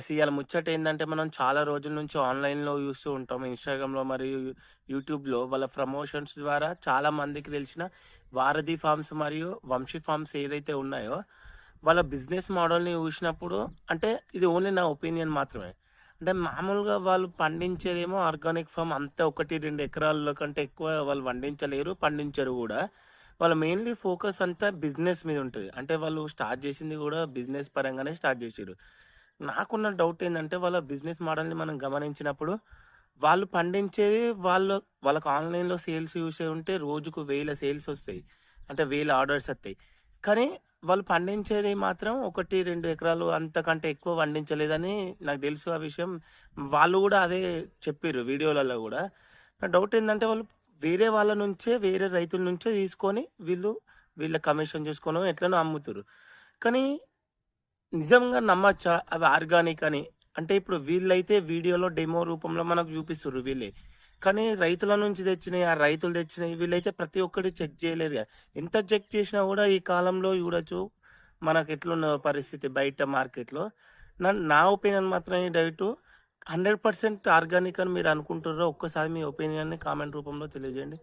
ఇయాల ముచ్చట ఏందంటే, మనం చాలా రోజుల నుంచి ఆన్‌లైన్‌లో చూస్తూ ఉంటాం. ఇన్‌స్టాగ్రామ్‌లో మరియు యూట్యూబ్‌లో వాళ్ళ ప్రమోషన్స్ ద్వారా చాలా మందికి తెలిసిన వారధి ఫార్మ్స్ మరియు వంశీ ఫార్మ్స్ ఏదైతే ఉన్నాయో, వాళ్ళ బిజినెస్ మోడల్‌ని చూసినప్పుడు అంటే ఇది ఓన్లీ నా ఒపీనియన్ మాత్రమే. అంటే మామూలుగా వాళ్ళు పండించేదేమో ఆర్గానిక్ ఫార్మ్ అంతా 1, 2 ఎకరాల కంటే ఎక్కువ వాళ్ళు పండించలేరు, పండించరు గూడా. వాళ్ళ మెయిన్‌లీ ఫోకస్ అంతా బిజినెస్ మీద ఉంటది. అంటే వాళ్ళు స్టార్ట్ చేసింది గూడా బిజినెస్ పరంగానే స్టార్ట్ చేసిర్రు. నాకున్న డౌట్ ఏందంటే వాళ్ళ బిజినెస్ మోడల్‌ని మనం గమనించినప్పుడు, వాళ్ళు పండించేది వాళ్ళకి ఆన్‌లైన్‌లో సేల్స్ చూసే ఉంటే రోజుకు వేల సేల్స్ ఒస్తాయి. అంటే వేల ఆర్డర్స్ ఒత్తయి. కానీ వాళ్ళు పండించేది మాత్రం 1, 2 ఎకరాలు అంతకంటే ఎక్కువ పండించలేదని నాకు తెలుసు ఆ విషయం. వాళ్ళు గూడా అదే చెప్పిర్రు వీడియోలలో గూడా. నా డౌట్ ఏందంటే వాళ్ళు వేరే వాళ్ళ నుంచే, వేరే రైతుల నుంచే తీసుకొని వీళ్ళ కమిషన్ చూసుకోనో ఎట్లనో అమ్ముతుర్రు. కానీ నిజంగా నమ్మచ్చా? అవి ఆర్గానిక్ అని? అంటే ఇప్పుడు వీళ్ళైతే వీడియోలో డెమో రూపంలో మనకు చూపిస్తుర్రు వీళ్ళే. కానీ రైతుల నుంచి తెచ్చినయి, ఆ రైతులు తెచ్చినయి వీళ్ళైతే ప్రతి ఒక్కటి చెక్ చేయలేరు గదా! ఎంత చెక్ చేసినా గూడా ఈ కాలంలో చూడొచ్చు మనకెట్లున్నదో పరిస్థితి బయట మార్కెట్‌లో. నా ఒపీనియన్ మాత్రం ఈ డౌటు 100% ఆర్గానిక్ అని మీరు అనుకుంటుర్రో ఒక్కసారి మీ ఒపీనియన్‌ని కామెంట్ రూపంలో తెలియజేయండి.